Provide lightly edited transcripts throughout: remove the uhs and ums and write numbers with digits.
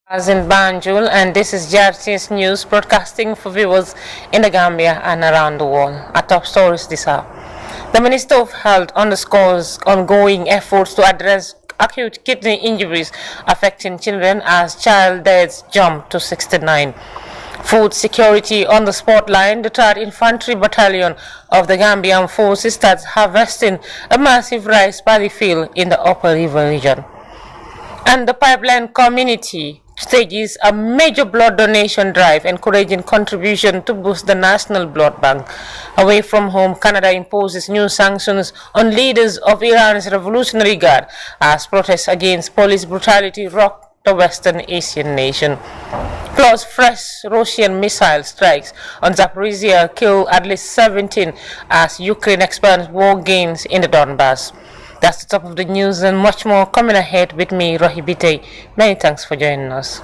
As in Banjul, and this is JRT's news broadcasting for viewers in the Gambia and around the world. Our top stories this hour. The Minister of Health underscores ongoing efforts to address acute kidney injuries affecting children as child deaths jump to 69. Food security on the spotlight. The 3rd Infantry Battalion of the Gambian Forces starts harvesting a massive rice paddy field in the Upper River region. And the pipeline community stages a major blood donation drive encouraging contribution to boost the national blood bank. Away from home, Canada imposes new sanctions on leaders of Iran's Revolutionary Guard as protests against police brutality rock the Western Asian nation. Plus, fresh Russian missile strikes on Zaporizhia kill at least 17 as Ukraine expands war gains in the Donbass. That's the top of the news and much more coming ahead with me, Rohibite. Many thanks for joining us.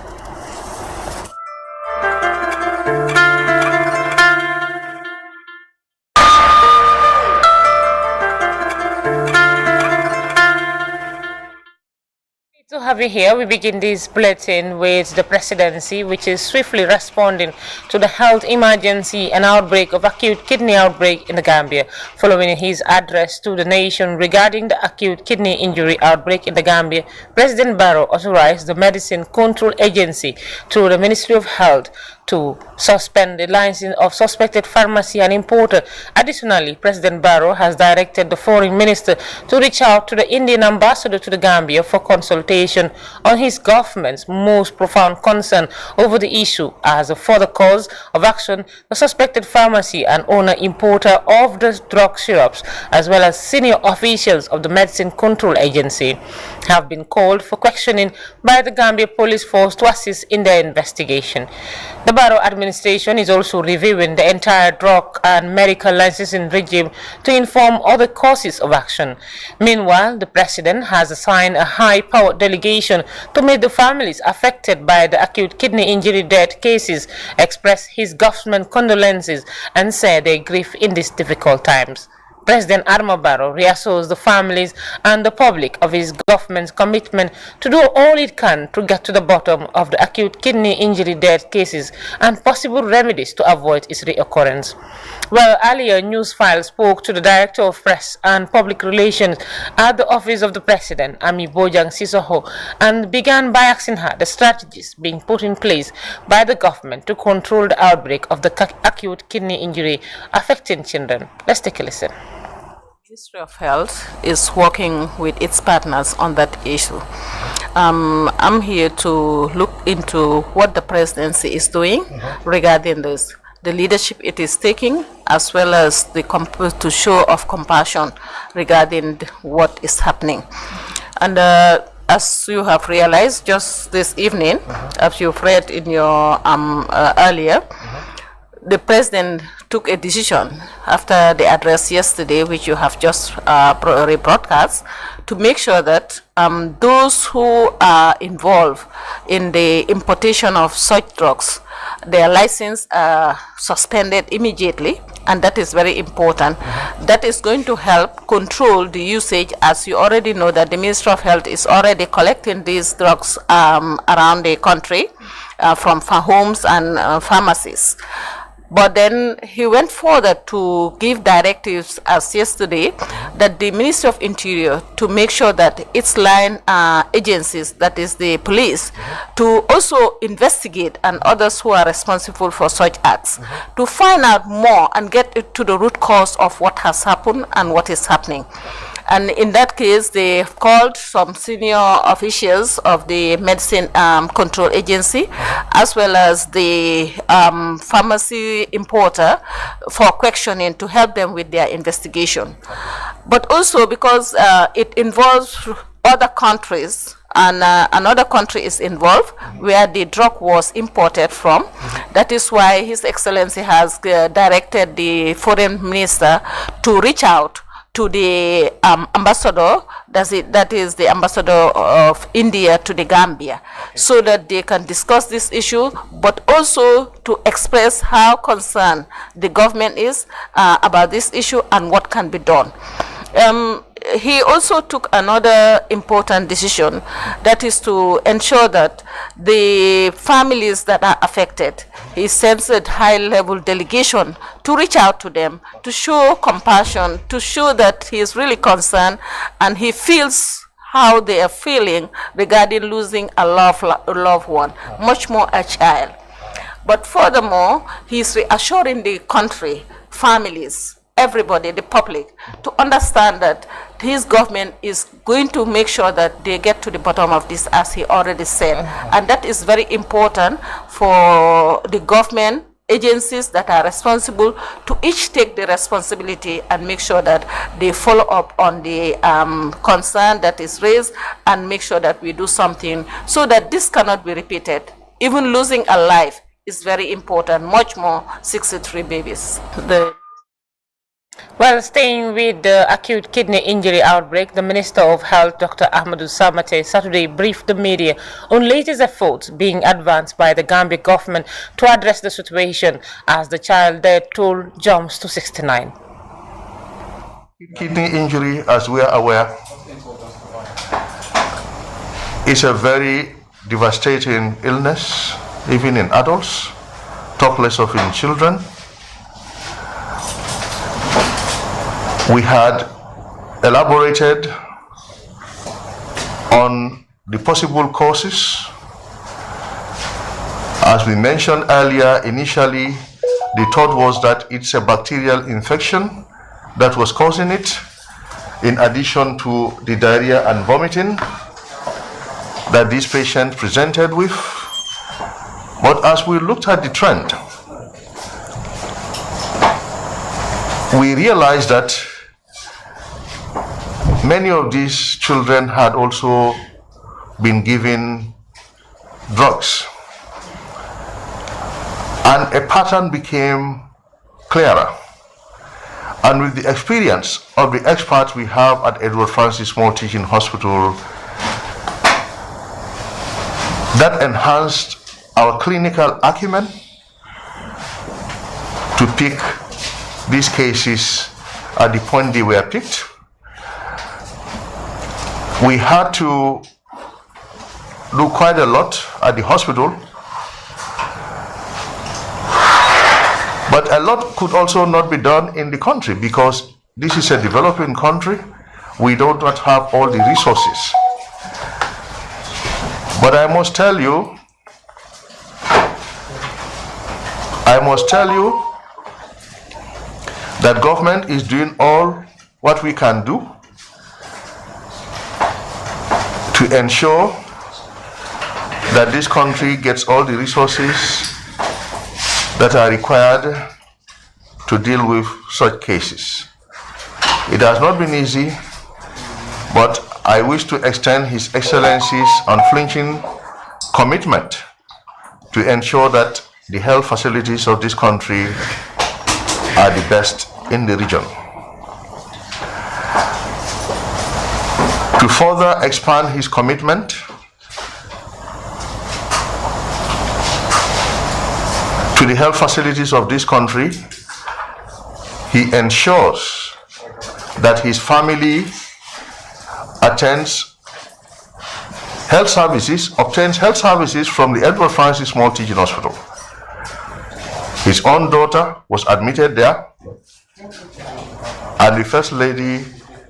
To have you here, we begin this bulletin with the presidency, which is swiftly responding to the health emergency and outbreak of acute kidney outbreak in the Gambia. Following his address to the nation regarding the acute kidney injury outbreak in the Gambia, President Barrow authorized the Medicine Control Agency through the Ministry of Health to suspend the licensing of suspected pharmacy and importer. Additionally, President Barrow has directed the foreign minister to reach out to the Indian ambassador to the Gambia for consultation on his government's most profound concern over the issue. As a further cause of action, the suspected pharmacy and owner importer of the drug syrups, as well as senior officials of the Medicine Control Agency, have been called for questioning by the Gambia Police Force to assist in their investigation. The Barrow administration is also reviewing the entire drug and medical licensing regime to inform other courses of action. Meanwhile, the president has assigned a high-powered delegation to meet the families affected by the acute kidney injury death cases, express his government condolences, and share their grief in these difficult times. President Adama Barrow reassures the families and the public of his government's commitment to do all it can to get to the bottom of the acute kidney injury death cases and possible remedies to avoid its reoccurrence. Well, earlier, Newsfile spoke to the Director of Press and Public Relations at the Office of the President, Ami Bojang Sissoho, and began by asking her the strategies being put in place by the government to control the outbreak of the acute kidney injury affecting children. Let's take a listen. Ministry of Health is working with its partners on that issue. I'm here to look into what the presidency is doing regarding this, the leadership it is taking, as well as to show of compassion regarding what is happening. And as you have realized just this evening, as you've read in your earlier, the president took a decision after the address yesterday, which you have just rebroadcast, to make sure that those who are involved in the importation of such drugs, their license are suspended immediately, and that is very important. That is going to help control the usage, as you already know that the Ministry of Health is already collecting these drugs around the country from homes and pharmacies. But then he went further to give directives as yesterday that the Ministry of Interior to make sure that its line agencies, that is the police, to also investigate and others who are responsible for such acts, to find out more and get to the root cause of what has happened and what is happening. And in that case, they called some senior officials of the Medicine Control Agency, as well as the pharmacy importer, for questioning to help them with their investigation. But also because it involves other countries, and another country is involved where the drug was imported from. That is why His Excellency has directed the foreign minister to reach out to the ambassador, that is the ambassador of India to the Gambia, so that they can discuss this issue, but also to express how concerned the government is about this issue and what can be done. he also took another important decision, that is to ensure that the families that are affected, he sends a high-level delegation to reach out to them, to show compassion, to show that he is really concerned and he feels how they are feeling regarding losing a loved one, much more a child. But furthermore, he's reassuring the country, families, everybody, the public, to understand that his government is going to make sure that they get to the bottom of this, as he already said. And that is very important for the government agencies that are responsible to each take the responsibility and make sure that they follow up on the concern that is raised and make sure that we do something so that this cannot be repeated. Even losing a life is very important, much more 63 babies. Well, staying with the acute kidney injury outbreak, the Minister of Health, Dr. Ahmadu Samate, Saturday briefed the media on latest efforts being advanced by the Gambia government to address the situation as the child death toll jumps to 69. Kidney injury, as we are aware, is a very devastating illness, even in adults, talk less of in children. We had elaborated on the possible causes. As we mentioned earlier, initially the thought was that it's a bacterial infection that was causing it, in addition to the diarrhea and vomiting that this patient presented with. But as we looked at the trend, we realized that many of these children had also been given drugs, and a pattern became clearer. And with the experience of the experts we have at Edward Francis Small Teaching Hospital, that enhanced our clinical acumen to pick these cases at the point they were picked. We had to do quite a lot at the hospital, but a lot could also not be done in the country because this is a developing country. We do not have all the resources. But I must tell you that government is doing all what we can do to ensure that this country gets all the resources that are required to deal with such cases. It has not been easy, but I wish to extend His Excellency's unflinching commitment to ensure that the health facilities of this country are the best in the region. To further expand his commitment to the health facilities of this country, he ensures that his family obtains health services from the Edward Francis Small Teaching Hospital. His own daughter was admitted there, and the First Lady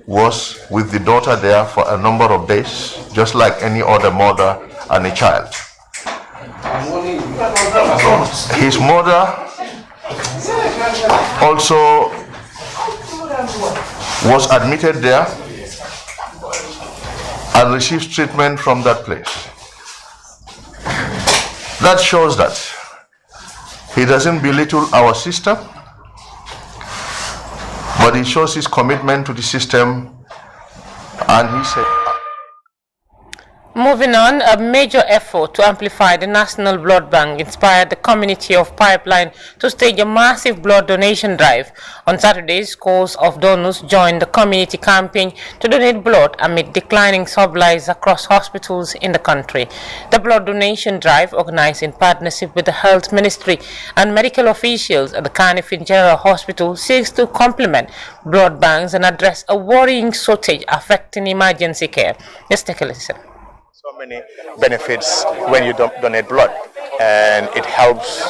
was with the daughter there for a number of days, just like any other mother and a child. His mother also was admitted there and received treatment from that place. That shows that he doesn't belittle our system, but he shows his commitment to the system, and he said. Moving on, a major effort to amplify the National Blood Bank inspired the community of Pipeline to stage a massive blood donation drive. On Saturday, scores of donors joined the community campaign to donate blood amid declining supplies across hospitals in the country. The blood donation drive, organized in partnership with the Health Ministry and medical officials at the Carnifin General Hospital, seeks to complement blood banks and address a worrying shortage affecting emergency care. Let's take a listen. So many benefits when you donate blood, and it helps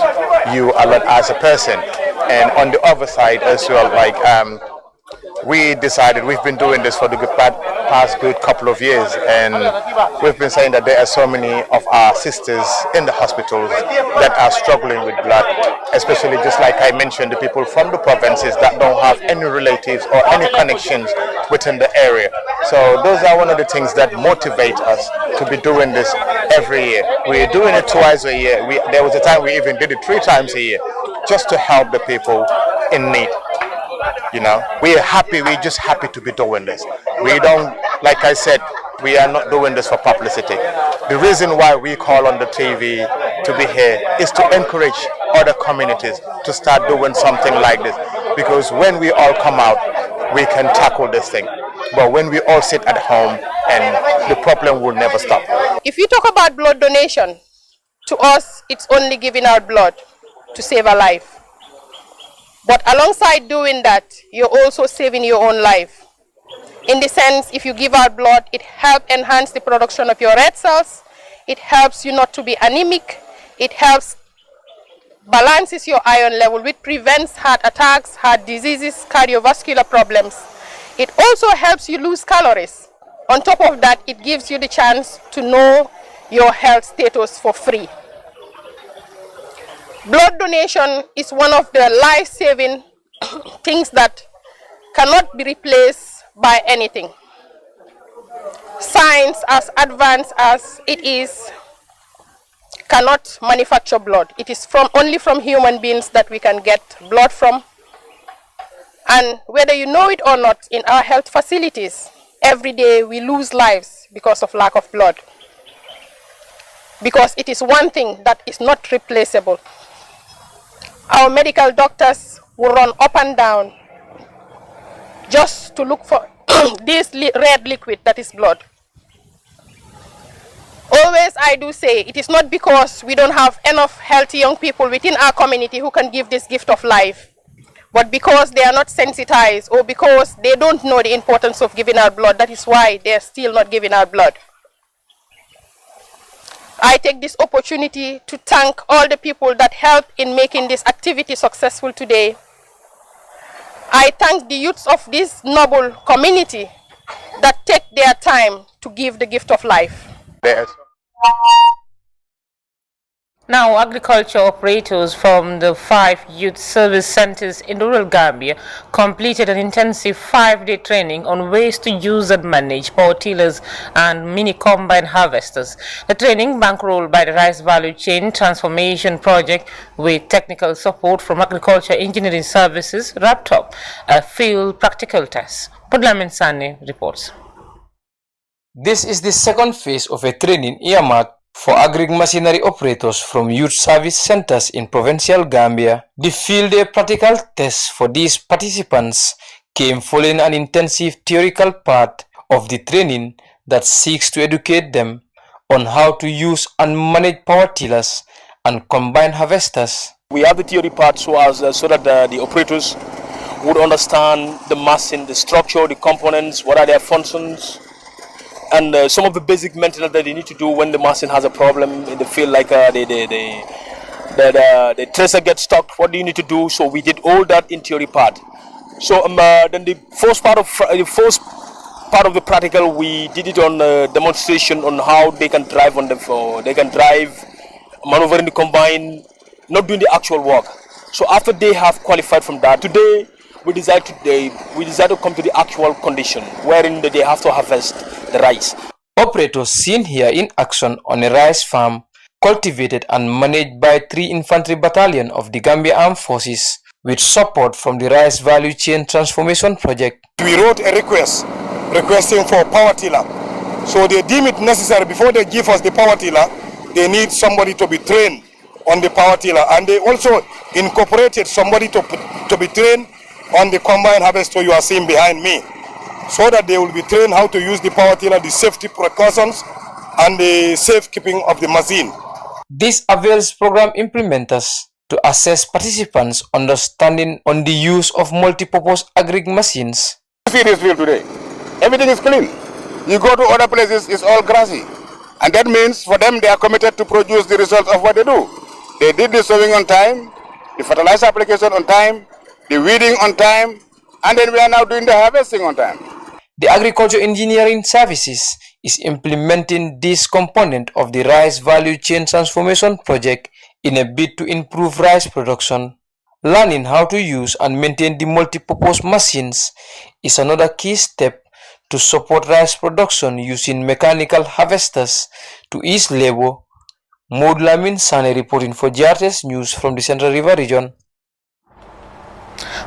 you a lot as a person. And on the other side as well, like we decided, we've been doing this for the past good couple of years, and we've been saying that there are so many of our sisters in the hospitals that are struggling with blood, especially, just like I mentioned, the people from the provinces that don't have any relatives or any connections within the area. So those are one of the things that motivate us to be doing this every year. We're doing it twice a year. There was a time we even did it 3 times a year, just to help the people in need. You know, we're happy, we're just happy to be doing this. We don't, like I said, we are not doing this for publicity. The reason why we call on the TV to be here is to encourage other communities to start doing something like this. Because when we all come out, we can tackle this thing. But when we all sit at home, and the problem will never stop. If you talk about blood donation, to us, it's only giving out blood to save a life. But alongside doing that, you're also saving your own life. In the sense, if you give out blood, it helps enhance the production of your red cells. It helps you not to be anemic. It helps balances your iron level, which prevents heart attacks, heart diseases, cardiovascular problems. It also helps you lose calories. On top of that, it gives you the chance to know your health status for free. Blood donation is one of the life-saving things that cannot be replaced by anything. Science, as advanced as it is, cannot manufacture blood. It is only from human beings that we can get blood from. And whether you know it or not, in our health facilities, every day we lose lives because of lack of blood. Because it is one thing that is not replaceable. Our medical doctors will run up and down just to look for this red liquid that is blood. Always I do say, it is not because we don't have enough healthy young people within our community who can give this gift of life, but because they are not sensitized or because they don't know the importance of giving out blood. That is why they are still not giving out blood. I take this opportunity to thank all the people that helped in making this activity successful today. I thank the youths of this noble community that take their time to give the gift of life. Now, agriculture operators from the 5 youth service centers in rural Gambia completed an intensive 5-day training on ways to use and manage power tillers and mini combine harvesters. The training, bankrolled by the Rice Value Chain Transformation Project with technical support from Agriculture Engineering Services, wrapped up a field practical test. Pudlamin Sane reports. This is the second phase of a training earmarked for agri-machinery operators from youth service centers in provincial Gambia. The field day practical test for these participants came following an intensive theoretical part of the training that seeks to educate them on how to use and manage power tillers and combine harvesters. We have the theory part so that the operators would understand the machine, the structure, the components, what are their functions, and some of the basic maintenance that they need to do when the machine has a problem in the field, like the tracer gets stuck. What do you need to do? So we did all that in theory part. So then the first part of the practical, we did it on demonstration on how they can drive on the floor. They can drive, maneuvering the combine, not doing the actual work. So after they have qualified from that, today we decide to come to the actual condition wherein they have to harvest the rice. Operators seen here in action on a rice farm cultivated and managed by 3 Infantry Battalion of the Gambia Armed Forces with support from the Rice Value Chain Transformation Project. We wrote a request requesting for power tiller So they deem it necessary before they give us the power tiller, they need somebody to be trained on the power tiller, and they also incorporated somebody to be trained on the combine harvester you are seeing behind me, so that they will be trained how to use the power tiller, the safety precautions, and the safekeeping of the machine. This avails program implementers to assess participants' understanding on the use of multipurpose agri machines. You see this field today, everything is clean. You go to other places, it's all grassy. And that means for them, they are committed to produce the results of what they do. They did the sowing on time, the fertilizer application on time, the weeding on time, and then we are now doing the harvesting on time. The Agriculture Engineering Services is implementing this component of the Rice Value Chain Transformation Project in a bid to improve rice production. Learning how to use and maintain the multipurpose machines is another key step to support rice production using mechanical harvesters to ease labor. Maud Lamin Sane reporting for GRTS News from the Central River region.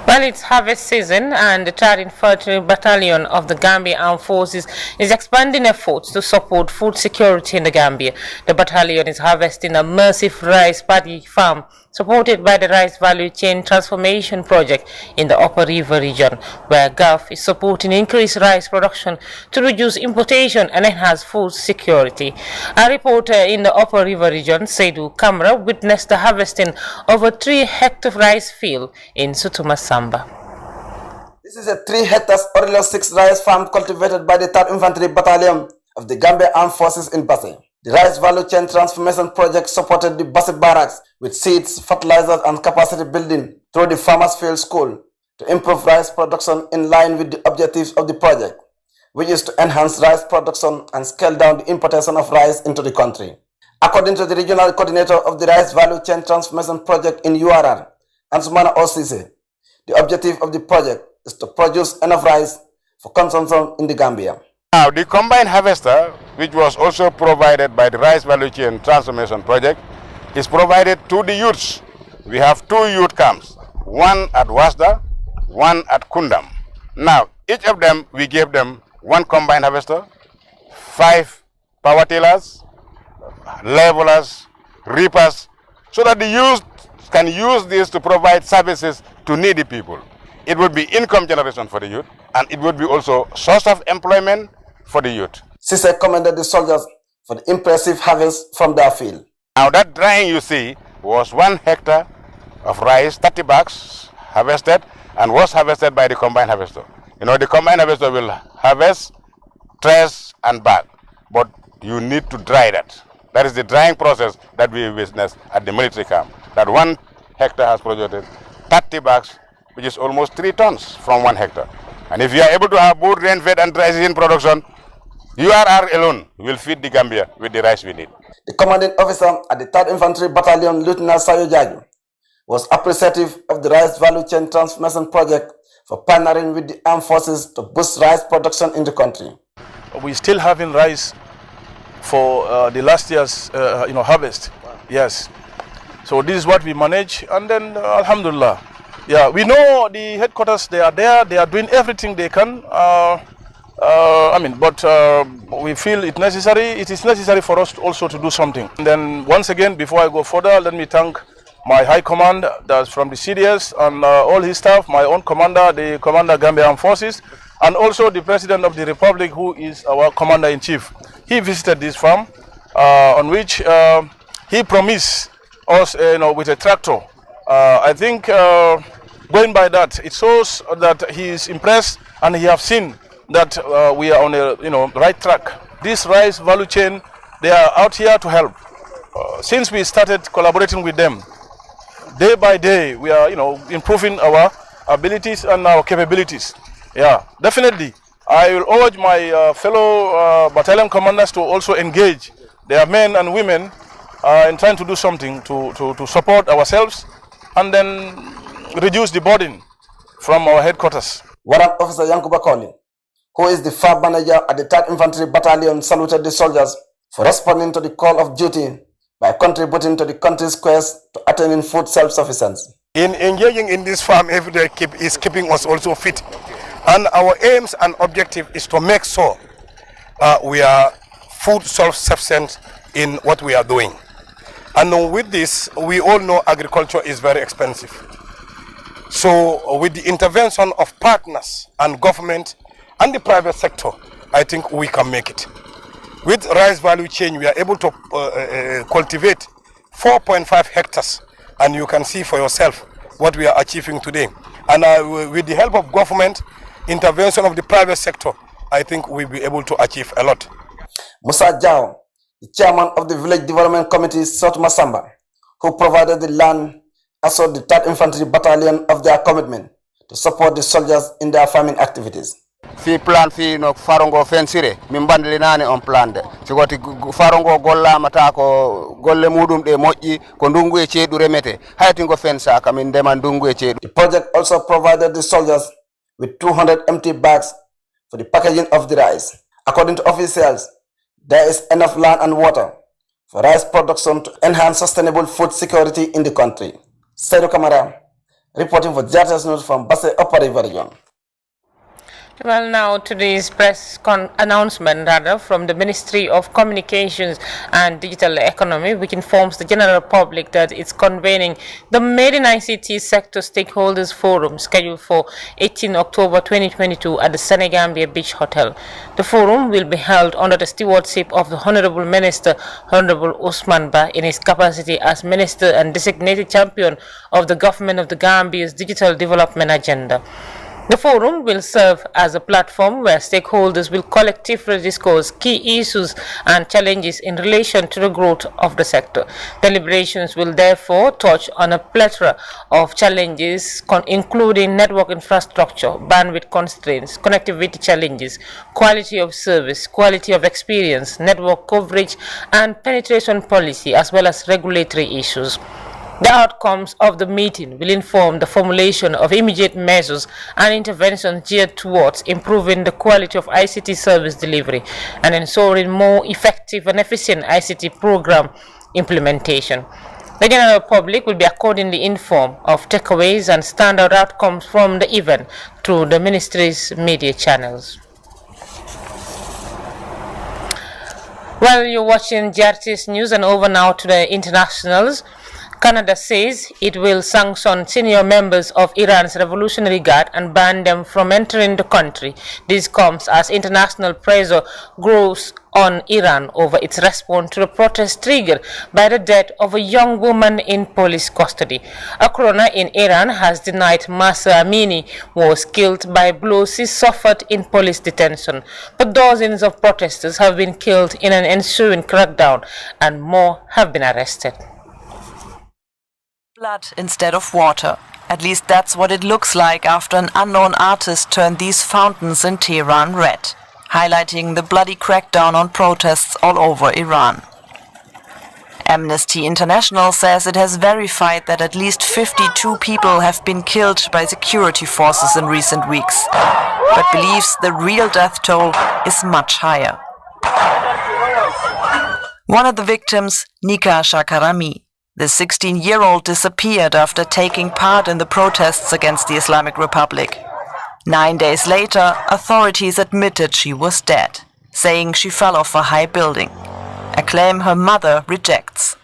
Well, it's harvest season, and the 3rd Infantry Battalion of the Gambia Armed Forces is expanding efforts to support food security in the Gambia. The battalion is harvesting a massive rice paddy farm supported by the Rice Value Chain Transformation Project in the Upper River region, where GAF is supporting increased rice production to reduce importation and enhance food security. A reporter in the Upper River region, Seydou Kamra, witnessed the harvesting of a 3-hectare rice field in Sutuma Samba. This is a 3 hectares Orilo 6 rice farm cultivated by the 3rd Infantry Battalion of the Gambia Armed Forces in Basse. The Rice Value Chain Transformation Project supported the Basse Barracks with seeds, fertilizers and capacity building through the Farmers Field School to improve rice production in line with the objectives of the project, which is to enhance rice production and scale down the importation of rice into the country. According to the regional coordinator of the Rice Value Chain Transformation Project in URR, Ansumana Osise, the objective of the project is to produce enough rice for consumption in the Gambia. Now, the combine harvester, which was also provided by the Rice Value Chain Transformation Project, is provided to the youths. We have 2 youth camps, one at Wasda, one at Kundam. Now, each of them, we gave them 1 combine harvester, 5 power tillers, levelers, reapers, so that the youth can use this to provide services to needy people. It would be income generation for the youth, and it would be also source of employment for the youth. Sise commended the soldiers for the impressive harvest from their field. Now that drying you see was 1 hectare of rice, 30 bags harvested, and was harvested by the combine harvester. You know, the combine harvester will harvest, trace and bag, but you need to dry that. That is the drying process that we witnessed at the military camp. That 1 hectare has produced 30 bags, which is almost 3 tons from 1 hectare. And if you are able to have both rain-fed and dry season production, URR alone will feed the Gambia with the rice we need. The commanding officer at the 3rd Infantry Battalion, Lieutenant Sayo Jaju, was appreciative of the Rice Value Chain Transformation Project for partnering with the armed forces to boost rice production in the country. We're still having rice for the last year's harvest. Yes. So this is what we manage, and then Alhamdulillah. Yeah, we know the headquarters, they are there, they are doing everything they can. But we feel it is necessary for us also to do something. And then once again, before I go further, let me thank my high command, that's from the CDS, and all his staff, my own commander, the Commander Gambia Armed Forces, and also the President of the Republic, who is our Commander-in-Chief. He visited this farm, on which he promised us, with a tractor. I think going by that, it shows that he is impressed and he has seen that we are on a right track. This rice value chain, they are out here to help. Since we started collaborating with them, day by day we are improving our abilities and our capabilities. Yeah, definitely. I will urge my fellow battalion commanders to also engage their men and women in trying to do something to support ourselves and then reduce the burden from our headquarters. Warrant Officer Yankuba Koli, who is the farm manager at the 3rd Infantry Battalion, saluted the soldiers for responding to the call of duty by contributing to the country's quest to attaining food self-sufficiency. In engaging in this farm every day is keeping us also fit. And our aims and objective is to make sure we are food self-sufficient in what we are doing. And with this, we all know agriculture is very expensive. So with the intervention of partners and government and the private sector, I think we can make it. With rice value chain, we are able to cultivate 4.5 hectares, and you can see for yourself what we are achieving today. And with the help of government, intervention of the private sector, I think we'll be able to achieve a lot. Musa Jao, the chairman of the Village Development Committee, South Masamba, who provided the land, assured the 3rd Infantry Battalion of their commitment to support the soldiers in their farming activities. Fi plan fi no farongo fensire min bandli nane on plan de sigoti farongo golla mata ko golle mudum de moƴƴi ko ndungu e ceedu remete haytingo fensa ka min dema ndungu e ceedu. The project also provided the soldiers with 200 empty bags for the packaging of the rice. According to officials, there is enough land and water for rice production to enhance sustainable food security in the country. Seydou Kamara, reporting for JRTS News from Basse Upper River Region. Well, now today's press announcement from the Ministry of Communications and Digital Economy, which informs the general public that it's convening the Made in ICT Sector Stakeholders Forum scheduled for 18 October 2022 at the Senegambia Beach Hotel. The forum will be held under the stewardship of the Honorable Minister, Honorable Usman Ba, in his capacity as Minister and designated champion of the Government of the Gambia's digital development agenda. The forum will serve as a platform where stakeholders will collectively discuss key issues and challenges in relation to the growth of the sector. Deliberations will therefore touch on a plethora of challenges, including network infrastructure, bandwidth constraints, connectivity challenges, quality of service, quality of experience, network coverage, and penetration policy, as well as regulatory issues. The outcomes of the meeting will inform the formulation of immediate measures and interventions geared towards improving the quality of ICT service delivery and ensuring more effective and efficient ICT program implementation. The general public will be accordingly informed of takeaways and standout outcomes from the event through the ministry's media channels. Well, you're watching JRTS News, and over now to the internationals. Canada says it will sanction senior members of Iran's Revolutionary Guard and ban them from entering the country. This comes as international pressure grows on Iran over its response to the protest triggered by the death of a young woman in police custody. A coroner in Iran has denied Mahsa Amini was killed by blows he suffered in police detention, but dozens of protesters have been killed in an ensuing crackdown and more have been arrested. Blood instead of water. At least that's what it looks like after an unknown artist turned these fountains in Tehran red, highlighting the bloody crackdown on protests all over Iran. Amnesty International says it has verified that at least 52 people have been killed by security forces in recent weeks, but believes the real death toll is much higher. One of the victims, Nika Shakarami. The 16-year-old disappeared after taking part in the protests against the Islamic Republic. 9 days later, authorities admitted she was dead, saying she fell off a high building, a claim her mother rejects.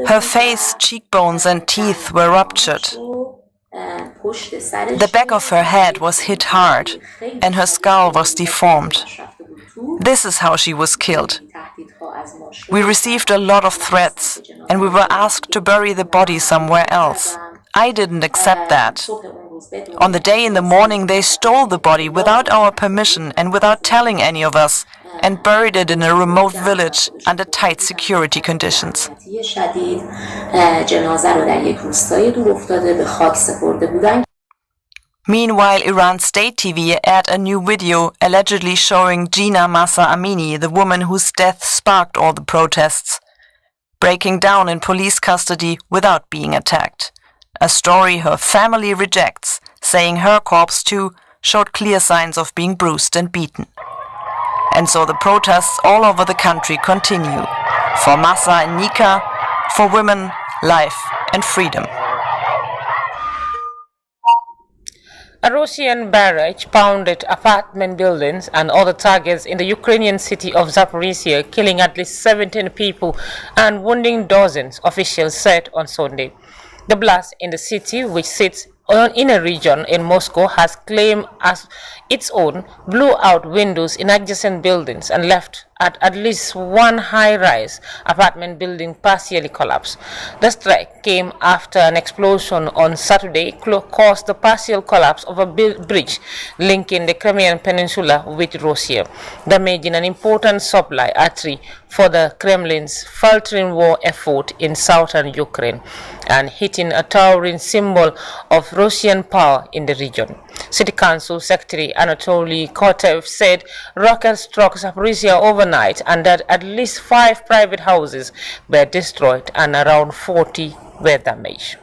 Her face, cheekbones and teeth were ruptured. The back of her head was hit hard, and her skull was deformed. This is how she was killed. We received a lot of threats, and we were asked to bury the body somewhere else. I didn't accept that. On the day in the morning, they stole the body without our permission and without telling any of us, and buried it in a remote village under tight security conditions. Meanwhile, Iran State TV aired a new video allegedly showing Gina Mahsa Amini, the woman whose death sparked all the protests, breaking down in police custody without being attacked. A story her family rejects, saying her corpse too showed clear signs of being bruised and beaten. And so the protests all over the country continue. For Mahsa and Nika, for women, life and freedom. A Russian barrage pounded apartment buildings and other targets in the Ukrainian city of Zaporizhia, killing at least 17 people and wounding dozens, officials said on Sunday. The blast in the city, which sits in a region in Moscow, has claimed as its own, blew out windows in adjacent buildings and left at least one high-rise apartment building partially collapsed. The strike came after an explosion on Saturday caused the partial collapse of a bridge linking the Crimean Peninsula with Russia, damaging an important supply artery for the Kremlin's faltering war effort in southern Ukraine and hitting a towering symbol of Russian power in the region. City Council Secretary Anatoly Kotev said rockets struck Zaporizhia overnight and that at least 5 private houses were destroyed and around 40 were damaged.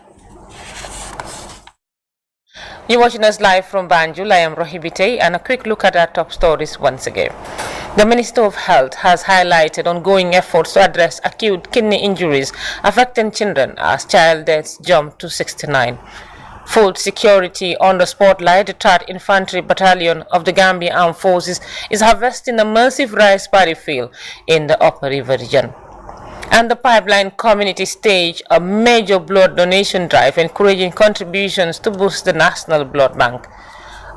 You're watching us live from Banjul. I am Rohibite, and a quick look at our top stories once again. The Minister of Health has highlighted ongoing efforts to address acute kidney injuries affecting children as child deaths jump to 69. Food security on the spotlight. The 3rd Infantry Battalion of the Gambia Armed Forces is harvesting a massive rice paddy field in the Upper River region. And the Pipeline community staged a major blood donation drive, encouraging contributions to boost the National Blood Bank.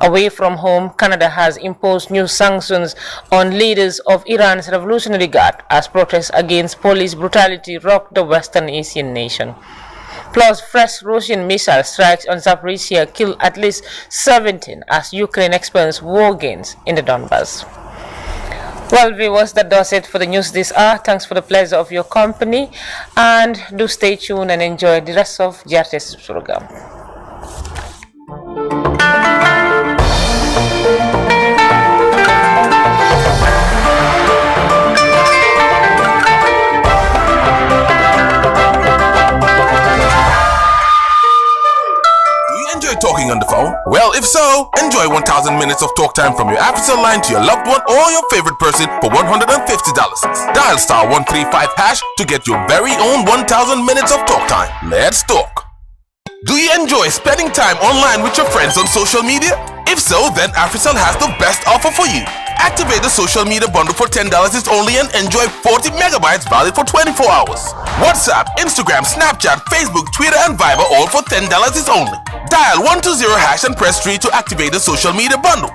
Away from home, Canada has imposed new sanctions on leaders of Iran's Revolutionary Guard as protests against police brutality rocked the Western Asian nation. Plus, fresh Russian missile strikes on Zaporizhia killed at least 17 as Ukraine experienced war gains in the Donbass. Well, viewers, that does it for the news this hour. Thanks for the pleasure of your company, and do stay tuned and enjoy the rest of GRT's program. Talking on the phone? Well, if so, enjoy 1,000 minutes of talk time from your AfriCell line to your loved one or your favorite person for $150. Dial *135# to get your very own 1,000 minutes of talk time. Let's talk. Do you enjoy spending time online with your friends on social media? If so, then AfriCell has the best offer for you. Activate the social media bundle for $10 is only and enjoy 40 megabytes valid for 24 hours. WhatsApp, Instagram, Snapchat, Facebook, Twitter, and Viber all for $10 is only. Dial *120# and press 3 to activate the social media bundle.